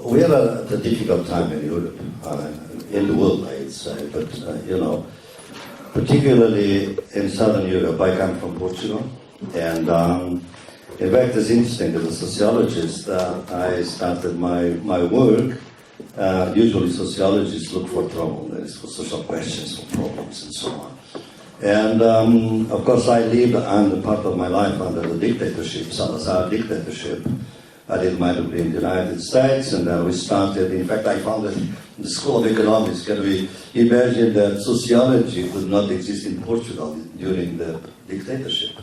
we are at a difficult time in Europe, in the world, I'd say, but particularly in Southern Europe. I come from Portugal, and in fact, it's interesting, as a sociologist, I started my work. Usually sociologists look for trouble, that is, for social questions, for problems, and so on. And of course, I lived under part of my life under the dictatorship, Salazar dictatorship. I did my degree in the United States, and then we started. In fact, I founded the School of Economics. Can we imagine that sociology would not exist in Portugal during the dictatorship?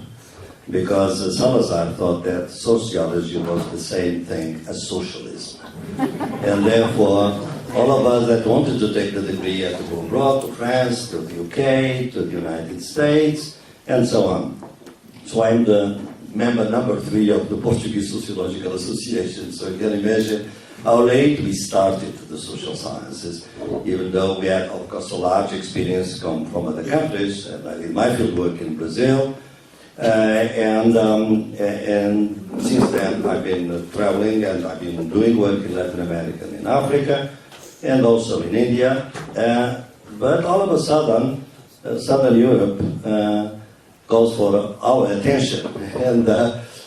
Because Salazar thought that sociology was the same thing as socialism. And therefore, all of us that wanted to take the degree had to go abroad, to France, to the UK, to the United States, and so on. So I'm the member number 3 of the Portuguese Sociological Association, so you can imagine how late we started the social sciences, even though we had, of course, a large experience come from other countries, and I did my field work in Brazil, and since then I've been traveling, and I've been doing work in Latin America and in Africa, and also in India, but all of a sudden, Southern Europe calls for our attention, and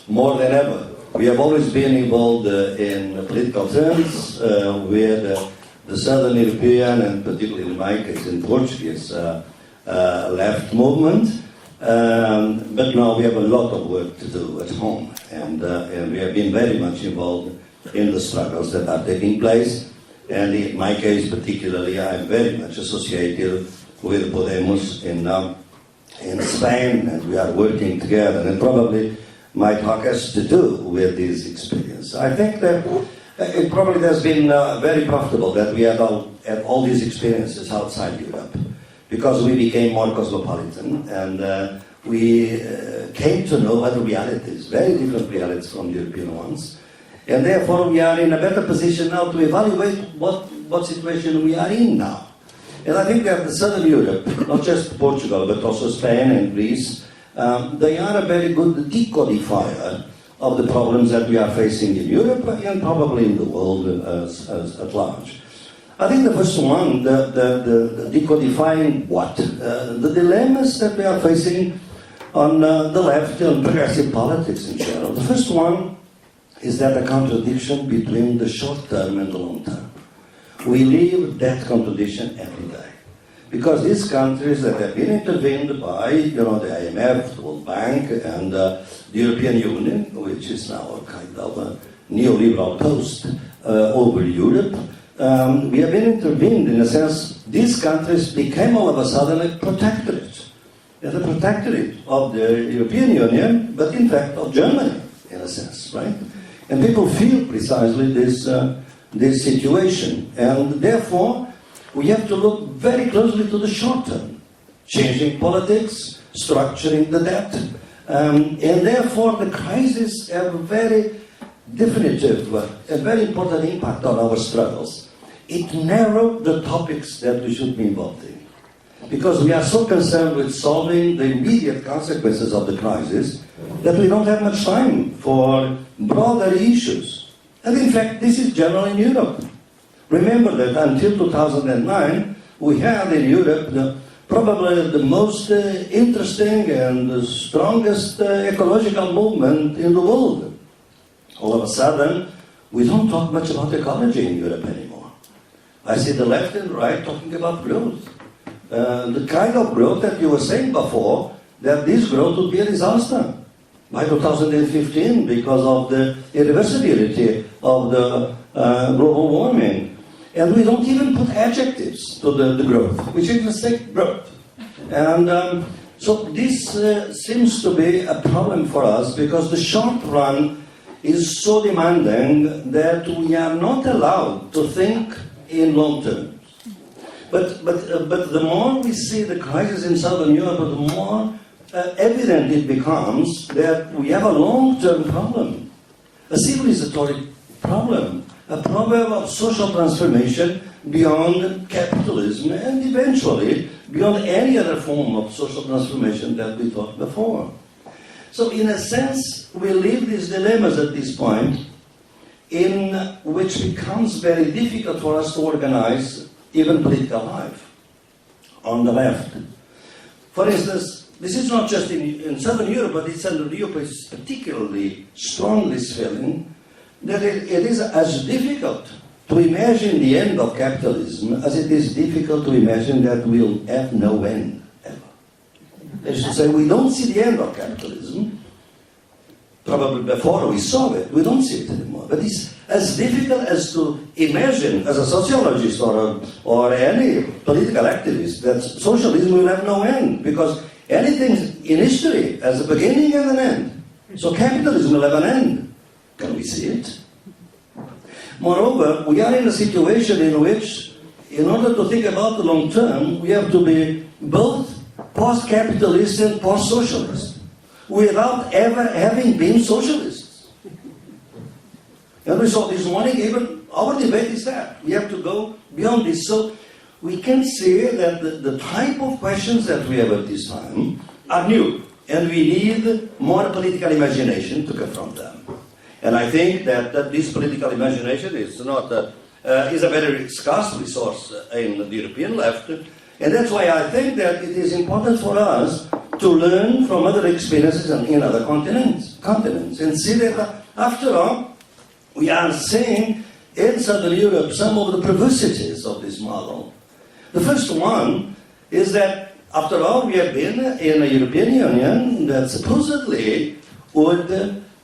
more than ever. We have always been involved in political terms with the Southern European, and particularly in my case in Portuguese, left movement. But now we have a lot of work to do at home, and we have been very much involved in the struggles that are taking place. And in my case particularly, I'm very much associated with Podemos in Spain, and we are working together, and probably my talk has to do with this experience. I think that it probably has been very profitable that we had all these experiences outside Europe, because we became more cosmopolitan, and we came to know other realities, very different realities from the European ones, and therefore we are in a better position now to evaluate what situation we are in now. And I think that Southern Europe, not just Portugal, but also Spain and Greece, they are a very good decodifier of the problems that we are facing in Europe and probably in the world at large. I think the first one, the decodifying what? The dilemmas that we are facing on the left and progressive politics in general. The first one is that a contradiction between the short term and the long term. We live that contradiction every day. Because these countries that have been intervened by, the IMF, the World Bank, and the European Union, which is now a kind of a neoliberal toast over Europe, we have been intervened in a sense. These countries became all of a sudden a protectorate. They're the protectorate of the European Union, but in fact of Germany, in a sense, right? And people feel precisely this situation, and therefore we have to look very closely to the short term, changing politics, structuring the debt, and therefore the crisis have a very definitive, a very important impact on our struggles. It narrowed the topics that we should be involved in, because we are so concerned with solving the immediate consequences of the crisis that we don't have much time for broader issues. And in fact, this is general in Europe. Remember that until 2009, we had in Europe probably the most interesting and the strongest ecological movement in the world. All of a sudden, we don't talk much about ecology in Europe anymore. I see the left and right talking about growth. The kind of growth that you were saying before, that this growth would be a disaster by 2015 because of the irreversibility of the global warming. And we don't even put adjectives to the growth. We just say growth. And so this seems to be a problem for us, because the short run is so demanding that we are not allowed to think in long terms. But the more we see the crisis in Southern Europe, the more evident it becomes that we have a long-term problem, a civilizatory problem, a problem of social transformation beyond capitalism, and eventually beyond any other form of social transformation that we thought before. So in a sense, we live these dilemmas at this point, in which becomes very difficult for us to organize even political life on the left. For instance, this is not just in Southern Europe, but in Southern Europe is particularly strong, this feeling that it is as difficult to imagine the end of capitalism as it is difficult to imagine that we'll have no end ever. They should say, we don't see the end of capitalism. Probably before we saw it, we don't see it anymore. But it's as difficult as to imagine, as a sociologist or any political activist, that socialism will have no end, because anything in history has a beginning and an end. So capitalism will have an end. Can we see it? Moreover, we are in a situation in which, in order to think about the long term, we have to be both post-capitalist and post-socialist, without ever having been socialists. And we saw this morning, even our debate is that. We have to go beyond this. So we can see that the type of questions that we have at this time are new, and we need more political imagination to confront them. And I think that this political imagination is not is a very scarce resource in the European left, and that's why I think that it is important for us to learn from other experiences in other continents, and see that after all, we are seeing in Southern Europe some of the perversities of this model. The first one is that, after all, we have been in a European Union that supposedly would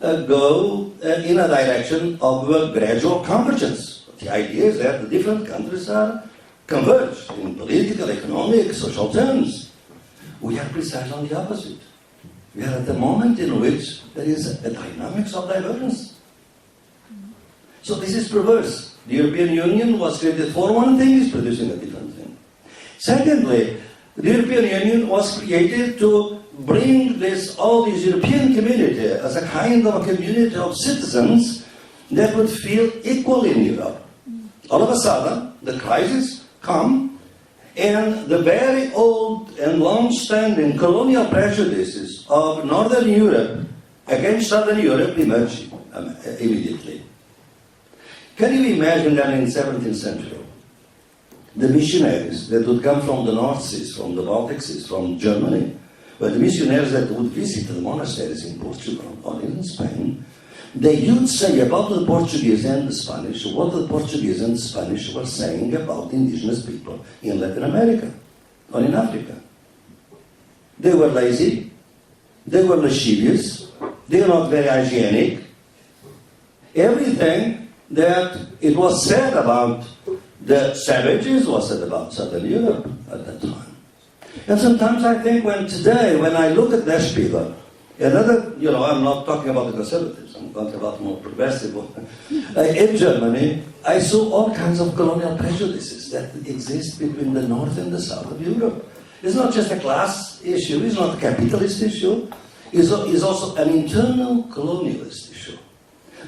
go in a direction of gradual convergence. The idea is that the different countries are converged in political, economic, social terms. We are precisely on the opposite. We are at the moment in which there is a dynamics of divergence. So this is perverse. The European Union was created for one thing, is producing a different thing. Secondly, the European Union was created to bring all this European community as a kind of a community of citizens that would feel equal in Europe. All of a sudden, the crisis comes, and the very old and long-standing colonial prejudices of Northern Europe against Southern Europe emerge immediately. Can you imagine that in the 17th century, the missionaries that would come from the North Seas, from the Baltic Seas, from Germany, but the missionaries that would visit the monasteries in Portugal or in Spain, they would say about the Portuguese and the Spanish what the Portuguese and the Spanish were saying about indigenous people in Latin America or in Africa. They were lazy, they were lascivious, they were not very hygienic. Everything that it was said about the savages was said about Southern Europe at that time. And sometimes I think when I look at Der Spiegel, another, I'm not talking about the conservatives, I'm talking about more progressive. In Germany, I saw all kinds of colonial prejudices that exist between the North and the South of Europe. It's not just a class issue, it's not a capitalist issue, it's also an internal colonialist issue.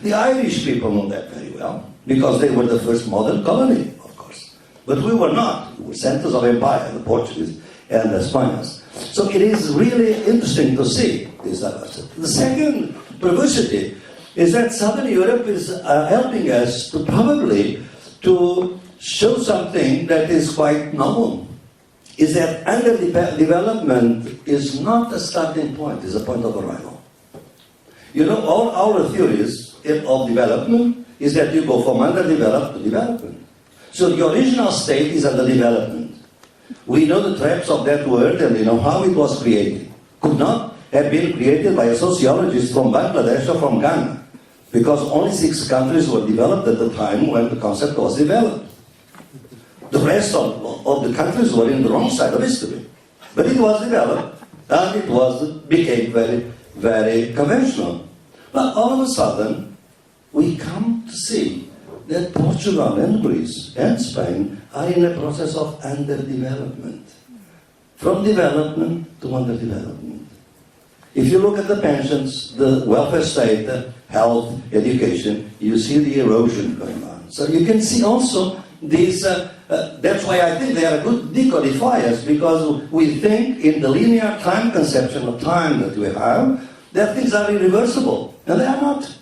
The Irish people know that very well, because they were the first modern colony, of course. But we were not. We were centers of empire, the Portuguese and the Spaniards. So it is really interesting to see this diversity. The second perversity is that Southern Europe is helping us to probably to show something that is quite novel. Is that underdevelopment is not a starting point, it's a point of arrival. All our theories of development is that you go from underdeveloped to development. So the original state is underdevelopment. We know the traps of that word and we know how it was created. Could not have been created by a sociologist from Bangladesh or from Ghana, because only 6 countries were developed at the time when the concept was developed. The rest of the countries were in the wrong side of history. But it was developed and it became very, very conventional. But all of a sudden, we come to see that Portugal and Greece and Spain are in a process of underdevelopment. From development to underdevelopment. If you look at the pensions, the welfare state, health, education, you see the erosion going on. So you can see also these, that's why I think they are good decodifiers, because we think in the linear time conception of time that we have, that things are irreversible, and they are not.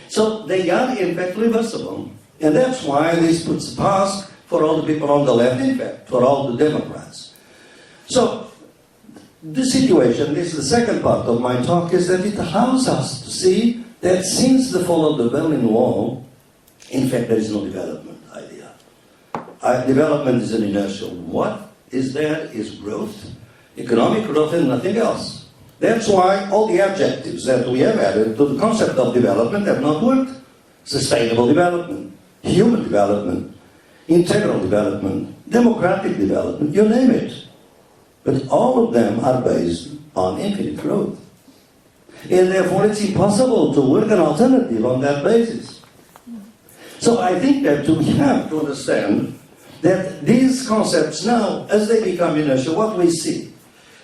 So they are in fact reversible. And that's why this puts a task for all the people on the left, in fact, for all the Democrats. So the situation, this is the second part of my talk, is that it allows us to see that since the fall of the Berlin Wall, in fact, there is no development idea. Development is an inertial. What is there is growth, economic growth and nothing else. That's why all the adjectives that we have added to the concept of development have not worked. Sustainable development, human development, integral development, democratic development, you name it. But all of them are based on infinite growth. And therefore it's impossible to work an alternative on that basis. So I think that we have to understand that these concepts now, as they become inertial, what we see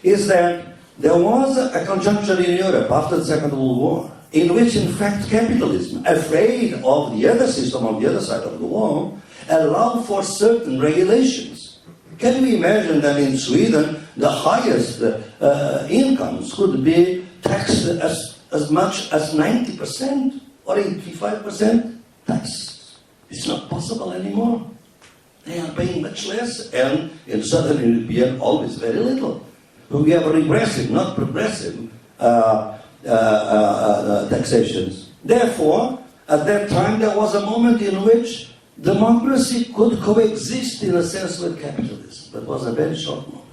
is that there was a conjuncture in Europe after the Second World War in which, in fact, capitalism, afraid of the other system on the other side of the wall, allowed for certain regulations. Can we imagine that in Sweden, the highest incomes could be taxed as much as 90% or 85% tax? It's not possible anymore. They are paying much less, and in Southern Europe, always very little. We have regressive, not progressive, taxations. Therefore, at that time, there was a moment in which democracy could coexist in a sense with capitalism. That was a very short moment,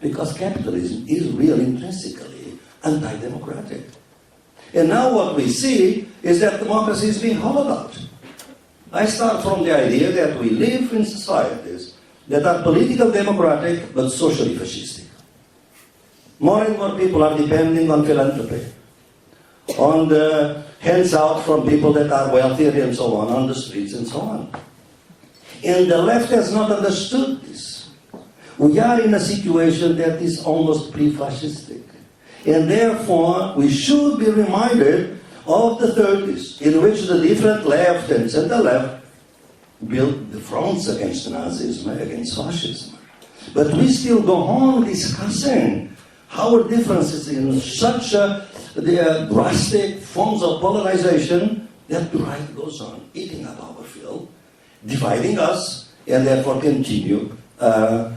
because capitalism is really intrinsically anti-democratic. And now what we see is that democracy is being hollowed out. I start from the idea that we live in societies that are political democratic but socially fascistic. More and more people are depending on philanthropy, on the hands out from people that are wealthier and so on the streets and so on. And the left has not understood this. We are in a situation that is almost pre-fascistic. And therefore, we should be reminded of the 30s, in which the different left and center left built the fronts against Nazism, against fascism. But we still go on discussing our differences in such drastic forms of polarization that the right goes on eating up our fill, dividing us, and therefore continue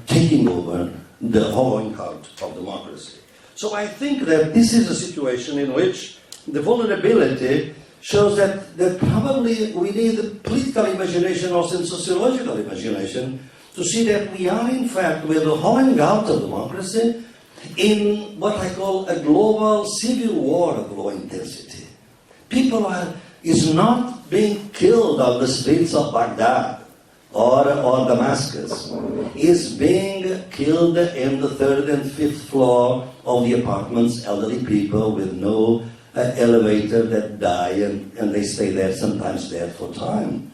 taking over the hollowing out of democracy. So I think that this is a situation in which the vulnerability shows that probably we need political imagination, also sociological imagination, to see that we are in fact with the hollowing out of democracy in what I call a global civil war of low intensity. People is not being killed on the streets of Baghdad or Damascus, is being killed in the third and fifth floor of the apartments, elderly people with no elevator that die and they stay there, sometimes dead for time.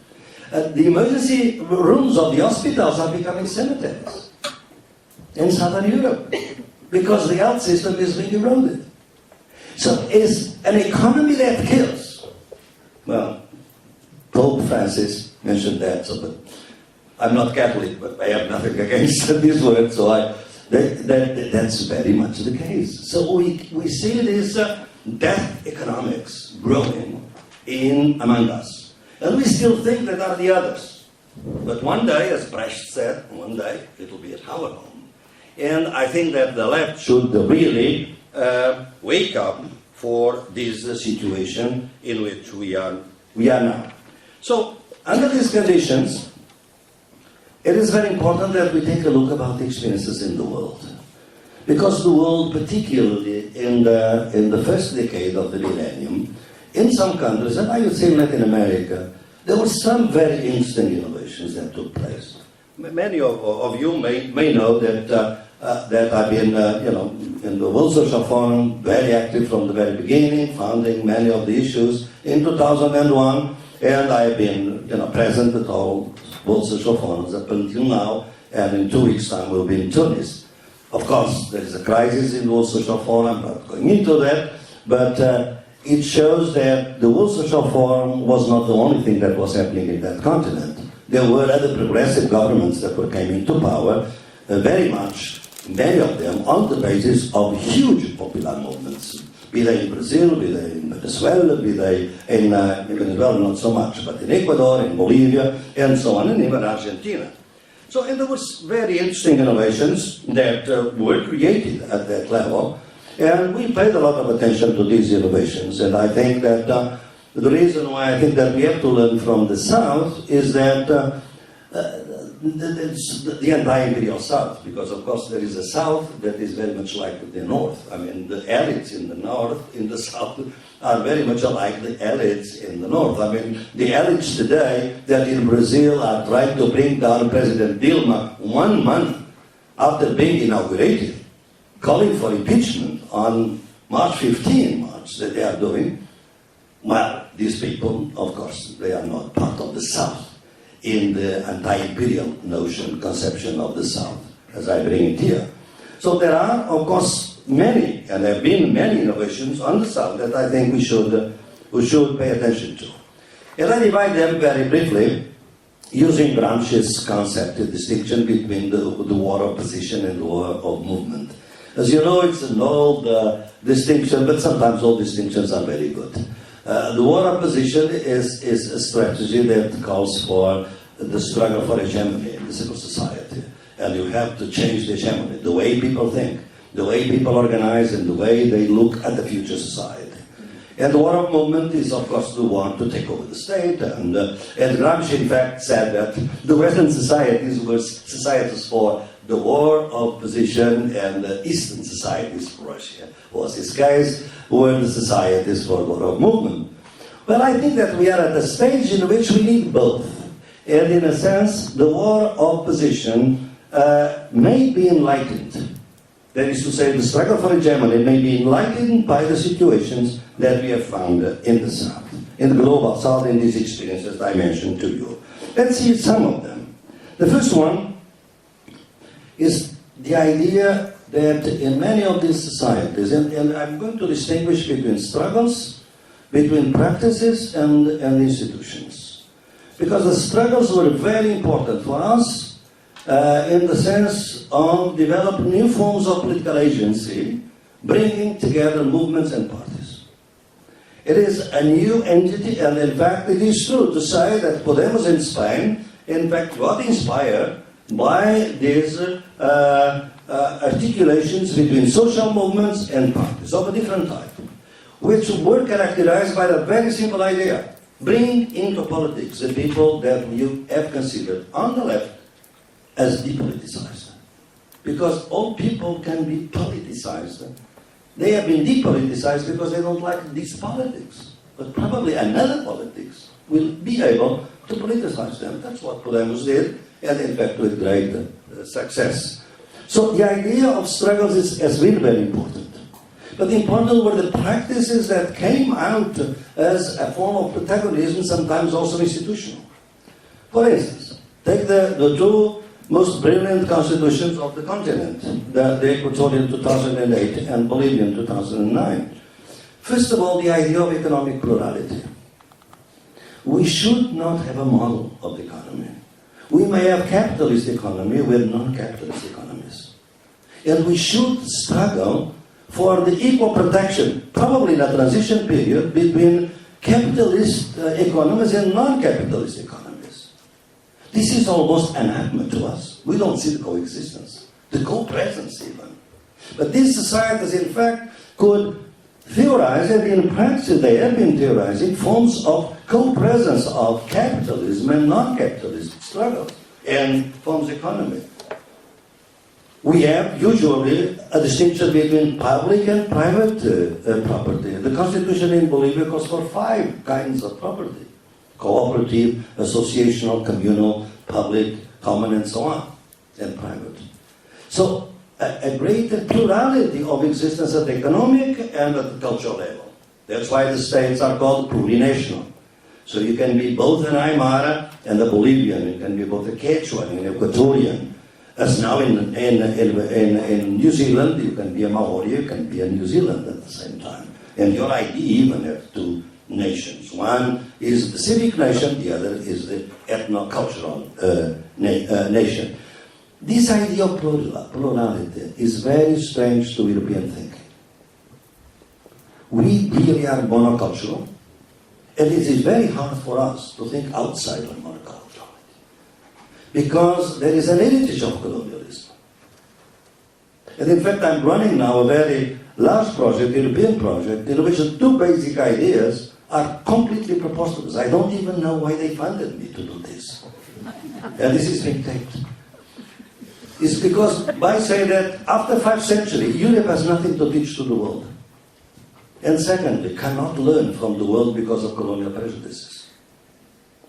The emergency rooms of the hospitals are becoming cemeteries in Southern Europe because the health system is being eroded. So it's an economy that kills. Well, Pope Francis mentioned that, but I'm not Catholic, but I have nothing against this word, so that's very much the case. So we see this death economics growing among us. And we still think that are the others. But one day, as Brecht said, one day it will be at our home. And I think that the left should really wake up for this situation in which we are now. So, under these conditions, it is very important that we take a look about the experiences in the world. Because the world, particularly in the first decade of the millennium, in some countries, and I would say in Latin America, there were some very interesting innovations that took place. Many of you may know that I've been, in the World Social Forum, very active from the very beginning, founding many of the issues in 2001, and I've been, present at all World Social Forums up until now, and in 2 weeks' time we'll be in Tunis. Of course, there is a crisis in the World Social Forum, I'm not going into that, but it shows that the World Social Forum was not the only thing that was happening in that continent. There were other progressive governments that were coming into power, very much, many of them on the basis of huge popular movements, be they in Brazil, be they in Venezuela, be they in Venezuela, not so much, but in Ecuador, in Bolivia, and so on, and even Argentina. So, and there was very interesting innovations that were created at that level, and we paid a lot of attention to these innovations, and I think that the reason why I think that we have to learn from the South is that the anti-imperial South, because of course there is a South that is very much like the North. I mean, the elites in the North, in the South, are very much alike the elites in the North. I mean, the elites today that in Brazil are trying to bring down President Dilma 1 month after being inaugurated, calling for impeachment on March 15, that they are doing. Well, these people, of course, they are not part of the South in the anti-imperial notion, conception of the South, as I bring it here. So there are, of course, many, and there have been many innovations on the South that I think we should pay attention to. And I divide them very briefly using Gramsci's concept, the distinction between the war of position and the war of movement. As you know, it's an old distinction, but sometimes all distinctions are very good. The war of position is a strategy that calls for the struggle for hegemony in the civil society. And you have to change the hegemony, the way people think, the way people organize, and the way they look at the future society. And the war of movement is, of course, the war to take over the state. And Gramsci, in fact, said that the Western societies were societies for the war of position, and the Eastern societies, Russia was his case, were the societies for war of movement. Well, I think that we are at a stage in which we need both. And in a sense, the war of position may be enlightened. That is to say, the struggle for hegemony may be enlightened by the situations that we have found in the South, in the global South, in these experiences I mentioned to you. Let's see some of them. The first one is the idea that in many of these societies, and I'm going to distinguish between struggles, between practices and institutions. Because the struggles were very important for us in the sense of developing new forms of political agency, bringing together movements and parties. It is a new entity, and in fact it is true to say that Podemos in Spain, in fact, got inspired by these articulations between social movements and parties of a different type, which were characterized by the very simple idea: bring into politics the people that you have considered on the left as depoliticized. Because all people can be politicized. They have been depoliticized because they don't like this politics. But probably another politics will be able to politicize them. That's what Podemos did, and in fact with great success. So the idea of struggles has been very important. But important were the practices that came out as a form of protagonism, sometimes also institutional. For instance, take the two most brilliant constitutions of the continent, the Equatorial 2008 and Bolivian 2009. First of all, the idea of economic plurality. We should not have a model of the economy. We may have capitalist economy with non-capitalist economies. And we should struggle for the equal protection, probably in a transition period, between capitalist economies and non-capitalist economies. This is almost anathema to us. We don't see the coexistence, the co-presence even. But these societies, in fact, could theorize, and in practice they have been theorizing, forms of co-presence of capitalism and non-capitalist struggles and forms of economy. We have usually a distinction between public and private property. The Constitution in Bolivia calls for 5 kinds of property: cooperative, associational, communal, public, common, and so on, and private. So a greater plurality of existence at the economic and at the cultural level. That's why the states are called plurinational. So you can be both an Aymara and a Bolivian. You can be both a Quechua and an Equatorian. As now in New Zealand, you can be a Maori, you can be a New Zealand at the same time. And your ID even has 2 nations. One is the civic nation, the other is the ethno-cultural nation. This idea of plurality is very strange to European thinking. we really are monocultural, and it is very hard for us to think outside of monoculturality, because there is an heritage of colonialism. And in fact, I'm running now a very large project, European project, in which the two basic ideas are completely preposterous. I don't even know why they funded me to do this. And this is being taped. It's because by saying that after 5th century, Europe has nothing to teach to the world. And secondly, cannot learn from the world because of colonial prejudices.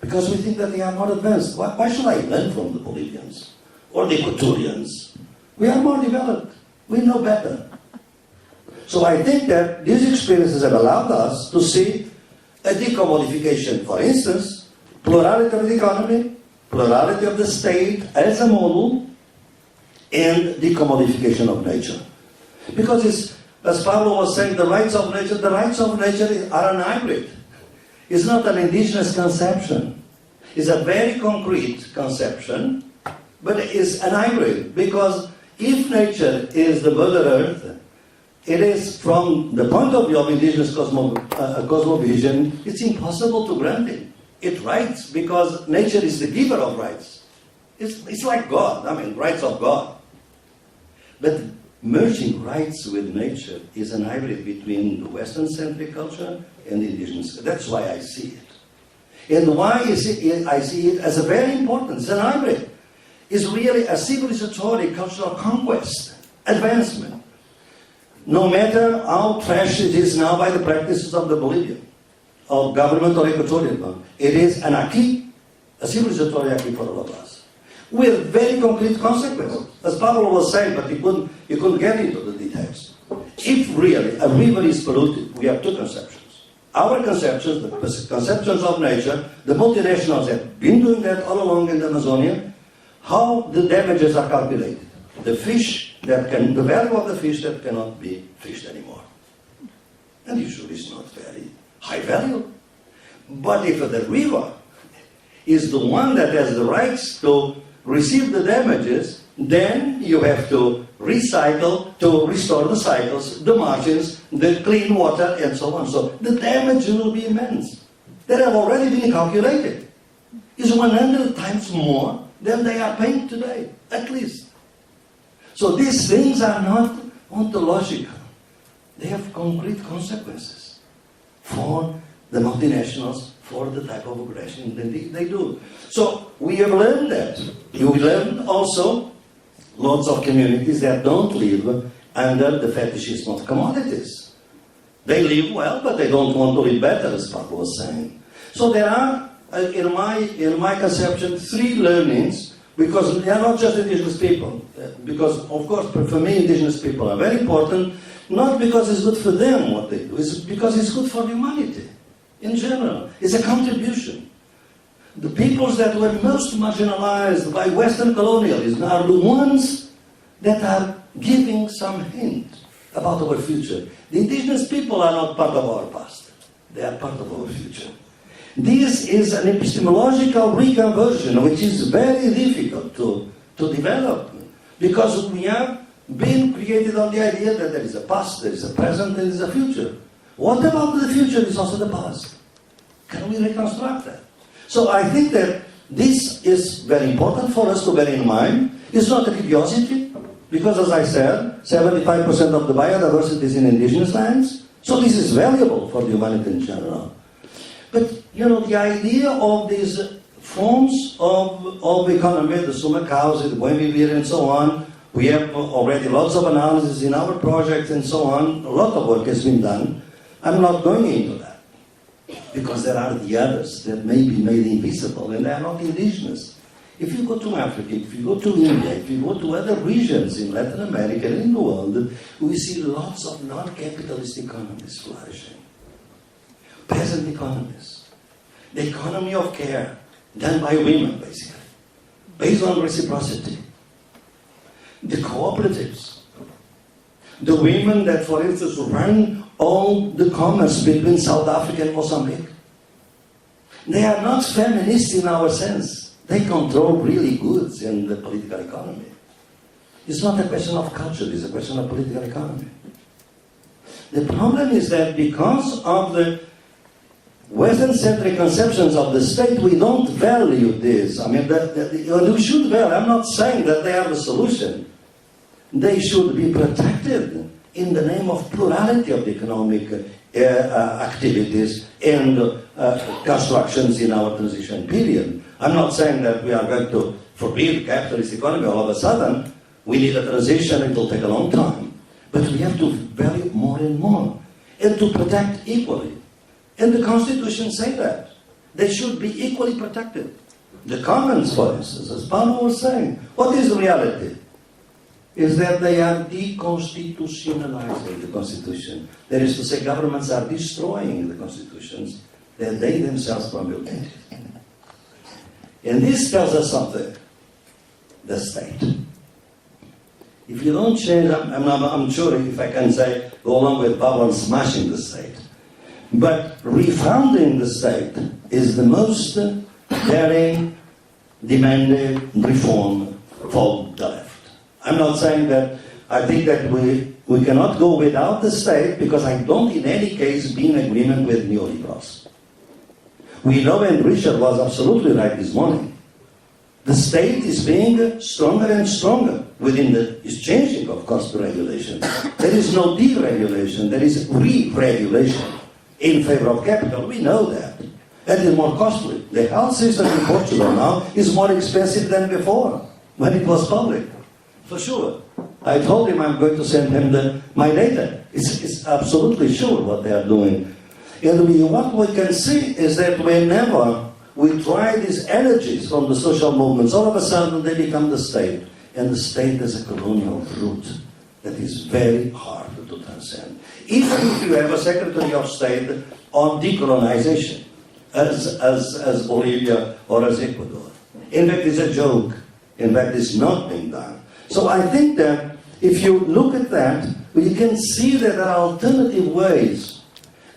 Because we think that they are more advanced. Why should I learn from the Bolivians or the Equatorians? We are more developed. We know better. So I think that these experiences have allowed us to see a decommodification, for instance, plurality of the economy, plurality of the state as a model, and decommodification of nature. Because it's, as Pablo was saying, the rights of nature are an hybrid. It's not an indigenous conception. It's a very concrete conception, but it's an hybrid. Because if nature is the Mother Earth, it is, from the point of view of indigenous cosmovision, it's impossible to grant it. It rights because nature is the giver of rights. It's like God, rights of God. But merging rights with nature is an hybrid between the Western-centric culture and the indigenous. That's why I see it. And why I see it as a very important, it's an hybrid. It's really a civilizatory cultural conquest, advancement. No matter how trash it is now by the practices of the Bolivian, of government or Equatorial one, it is an acquis, a civilizatory acquis for all of us, with very concrete consequences. As Pablo was saying, but you couldn't get into the details. If really a river is polluted, we have two conceptions. Our conceptions, the conceptions of nature, the multinationals have been doing that all along in the Amazonia, how the damages are calculated. The value of the fish that cannot be fished anymore. And usually it's not very high value. But if the river is the one that has the rights to receive the damages, then you have to recycle, to restore the cycles, the margins, the clean water, and so on. So the damage will be immense. That have already been calculated. Is 100 times more than they are paying today, at least. So these things are not ontological. They have concrete consequences for the multinationals, for the type of aggression that they do. So we have learned that. You learn also lots of communities that don't live under the fetishism of commodities. They live well, but they don't want to live better, as Pablo was saying. So there are, in my conception, three learnings, because they are not just indigenous people. Because, of course, for me, indigenous people are very important, not because it's good for them what they do, it's because it's good for humanity in general. It's a contribution. The peoples that were most marginalized by Western colonialism are the ones that are giving some hint about our future. The indigenous people are not part of our past. They are part of our future. This is an epistemological reconversion which is very difficult to develop, because we have been created on the idea that there is a past, there is a present, there is a future. What about the future is also the past? Can we reconstruct that? So I think that this is very important for us to bear in mind. It's not a curiosity, because as I said, 75% of the biodiversity is in indigenous lands. So this is valuable for the humanity in general. But, the idea of these forms of economy, the Sumak House, the Buen Vivir, and so on, we have already lots of analysis in our project and so on. A lot of work has been done. I'm not going into that, because there are the others that may be made invisible, and they are not indigenous. If you go to Africa, if you go to India, if you go to other regions in Latin America and in the world, we see lots of non-capitalist economies flourishing. Peasant economies. The economy of care done by women, basically, based on reciprocity. The cooperatives. The women that, for instance, run all the commerce between South Africa and Mozambique. They are not feminists in our sense. They control really goods in the political economy. It's not a question of culture, it's a question of political economy. The problem is that because of the Western-centric conceptions of the state, we don't value this. I mean, we should value. I'm not saying that they are the solution. They should be protected in the name of plurality of economic activities and constructions in our transition period. I'm not saying that we are going to forbid capitalist economy all of a sudden. We need a transition, it will take a long time. But we have to value more and more, and to protect equally. And the Constitution says that. They should be equally protected. The Commons, for instance, as Paulo was saying, what is the reality? Is that they are deconstitutionalizing the Constitution. That is to say, governments are destroying the constitutions that they themselves promulgated. And this tells us something. The state. If you don't change, I'm sure if I can say, go along with Pablo smashing the state. But refounding the state is the most daring, demanding reform for the left. I'm not saying that I think that we cannot go without the state, because I don't in any case be in agreement with neoliberals. We know, and Richard was absolutely right this morning, the state is being stronger and stronger within it's changing, of course, the regulation. There is no deregulation, there is re-regulation in favor of capital. We know that. And it's more costly. The health system in Portugal now is more expensive than before, when it was public. For sure. I told him I'm going to send him my data. It's absolutely sure what they are doing. And what we can see is that whenever we try these energies from the social movements, all of a sudden they become the state. And the state is a colonial root that is very hard to transcend. Even if you have a Secretary of State on decolonization, as Bolivia or as Ecuador. In fact, it's a joke. In fact, it's not being done. So I think that if you look at that, you can see that there are alternative ways,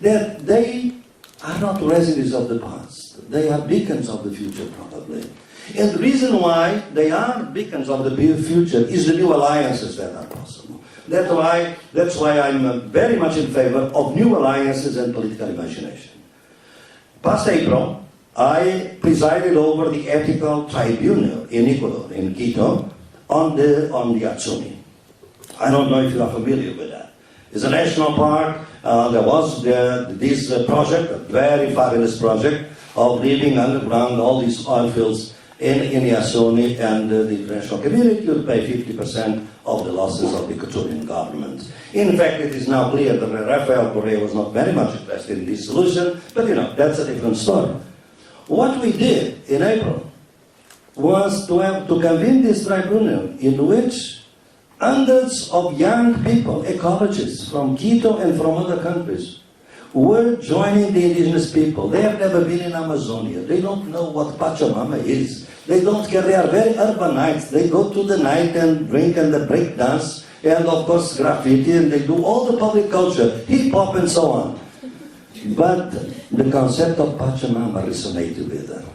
that they are not residues of the past. They are beacons of the future, probably. And the reason why they are beacons of the future is the new alliances that are possible. That's why I'm very much in favor of new alliances and political imagination. Past April, I presided over the ethical tribunal in Ecuador, in Quito, on the Atsuni. I don't know if you are familiar with that. It's a national park. There was this project, a very fabulous project, of leaving underground all these oil fields in Atsuni, and the international community would pay 50% of the losses of the Ecuadorian government. In fact, it is now clear that Rafael Correa was not very much interested in this solution, but that's a different story. What we did in April was to convene this tribunal in which hundreds of young people, ecologists from Quito and from other countries, were joining the indigenous people. They have never been in Amazonia. They don't know what Pachamama is. They don't care. They are very urbanites. They go to the night and drink and the break dance and of course graffiti, and they do all the public culture, hip hop and so on. But the concept of Pachamama resonated with them.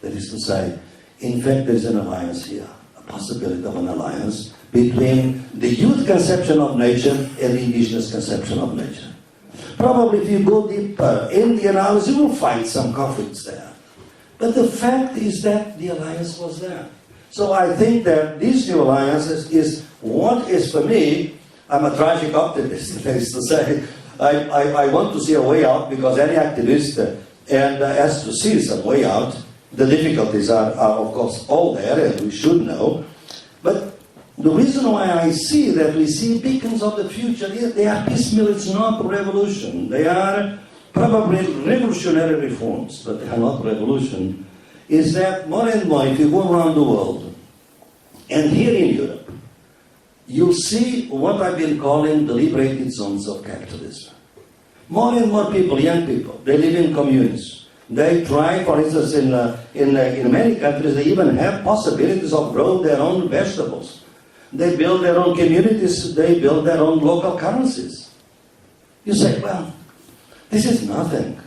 That is to say, in fact, there is an alliance here, a possibility of an alliance between the youth conception of nature and the indigenous conception of nature. Probably if you go deeper in the analysis, you will find some conflicts there. But the fact is that the alliance was there. So I think that this new alliance is what is, for me, I'm a tragic optimist, that is to say, I want to see a way out, because any activist has to see some way out. The difficulties are of course all there, and we should know. But the reason why I see that we see beacons of the future, they are piecemeal. It's not revolution. They are probably revolutionary reforms, but they are not revolution. Is that more and more, if you go around the world, and here in Europe, you'll see what I've been calling the liberated zones of capitalism. More and more people, young people, they live in communes. They try, for instance, in many countries, they even have possibilities of growing their own vegetables. They build their own communities, they build their own local currencies. You say, well, this is nothing.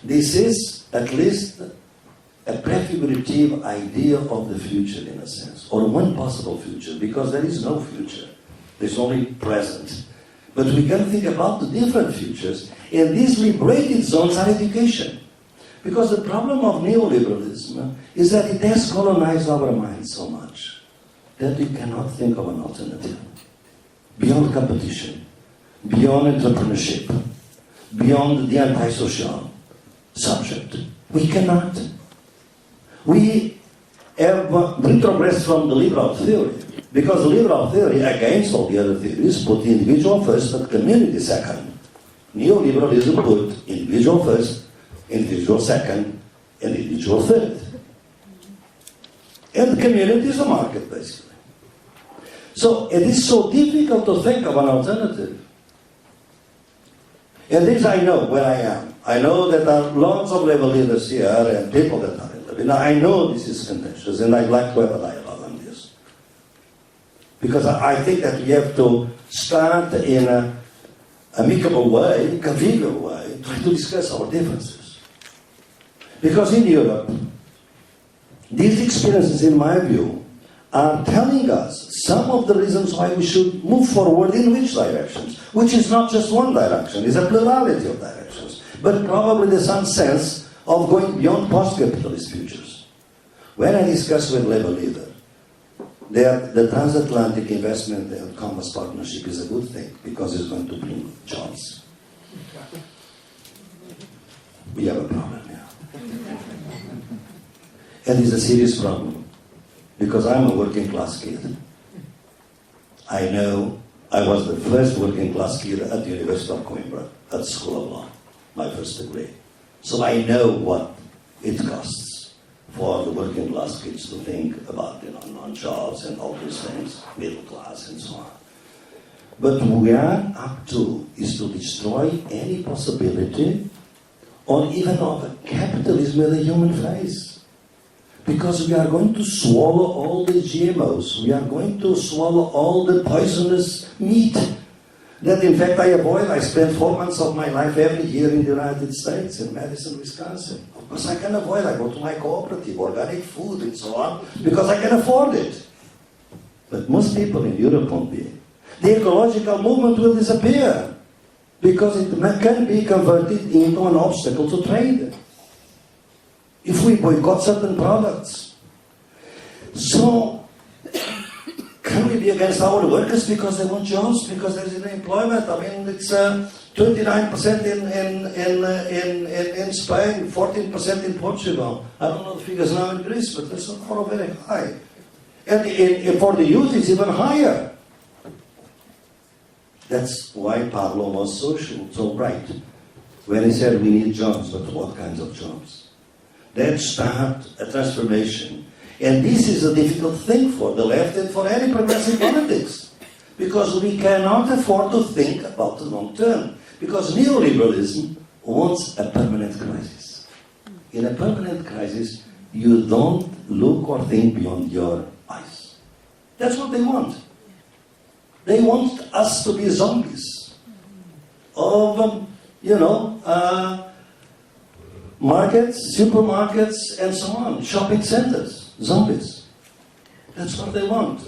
This is at least a prefigurative idea of the future, in a sense, or one possible future, because there is no future. There's only present. But we can think about the different futures, and these liberated zones are education. Because the problem of neoliberalism is that it has colonized our minds so much that we cannot think of an alternative. Beyond competition, beyond entrepreneurship, beyond the antisocial subject. We cannot. We have retrogressed from the liberal theory, because the liberal theory, against all the other theories, put the individual first and community second. Neoliberalism put individual first, individual second, and individual third. And the community is a market, basically. So it is so difficult to think of an alternative. And this I know where I am. I know that there are lots of labor leaders here and people that are in labor. Now I know this is contentious, and I'd like to have a dialogue on this. Because I think that we have to start in an amicable way, convivial way, try to discuss our differences. Because in Europe, these experiences, in my view, are telling us some of the reasons why we should move forward in which directions, which is not just one direction, it's a plurality of directions. But probably there's some sense of going beyond post-capitalist futures. When I discuss with labor leaders, the transatlantic investment and commerce partnership is a good thing because it's going to bring jobs. We have a problem now. And it's a serious problem. Because I'm a working class kid. I know I was the first working class kid at the University of Coimbra, at the School of Law, my first degree. So I know what it costs for the working class kids to think about, non-jobs and all these things, middle class and so on. But we are up to is to destroy any possibility or even of a capitalism with a human face. Because we are going to swallow all the GMOs. We are going to swallow all the poisonous meat that, in fact, I avoid. I spend 4 months of my life every year in the United States, in Madison, Wisconsin. Of course, I can avoid. I go to my cooperative, organic food, and so on, because I can afford it. But most people in Europe won't be. The ecological movement will disappear because it can be converted into an obstacle to trade. If we boycott certain products. So, can we be against our workers because they want jobs, because there is unemployment? I mean, it's 29% in Spain, 14% in Portugal. I don't know the figures now in Greece, but it's all very high. And for the youth, it's even higher. That's why Pablo was so right when he said we need jobs, but what kinds of jobs? Let's start a transformation. And this is a difficult thing for the left and for any progressive politics. Because we cannot afford to think about the long term. Because neoliberalism wants a permanent crisis. In a permanent crisis, you don't look or think beyond your eyes. That's what they want. They want us to be zombies of, markets, supermarkets, and so on, shopping centers, zombies. That's what they want.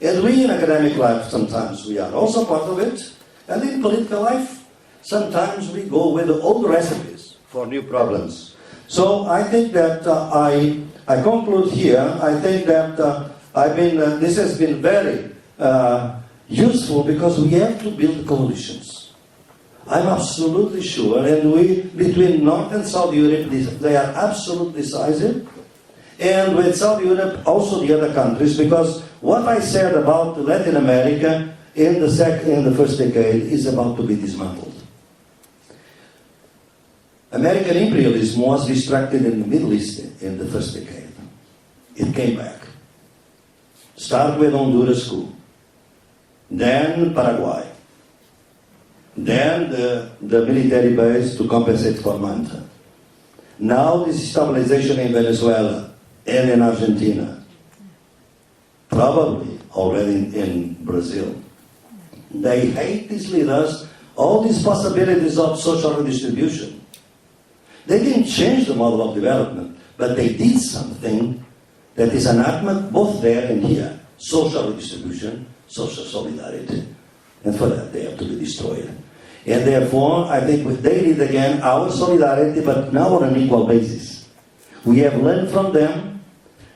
And we in academic life, sometimes we are also part of it. And in political life, sometimes we go with the old recipes for new problems. So I think that I conclude here. I think that this has been very useful because we have to build coalitions. I'm absolutely sure, and we, between North and South Europe, they are absolutely decisive. And with South Europe, also the other countries, because what I said about Latin America in the first decade is about to be dismantled. American imperialism was distracted in the Middle East in the first decade. It came back. Start with Honduras coup, then Paraguay. Then the military base to compensate for Manta. Now this stabilization in Venezuela and in Argentina. Probably already in Brazil. They hate these leaders, all these possibilities of social redistribution. They didn't change the model of development, but they did something that is anathema both there and here. Social redistribution, social solidarity. And for that, they have to be destroyed. And therefore, I think they need again our solidarity, but now on an equal basis. We have learned from them.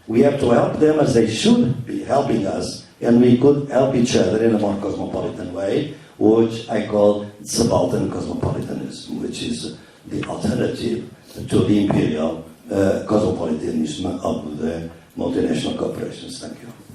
We have to help them as they should be helping us, and we could help each other in a more cosmopolitan way, which I call subaltern cosmopolitanism, which is the alternative to the imperial cosmopolitanism of the multinational corporations. Thank you.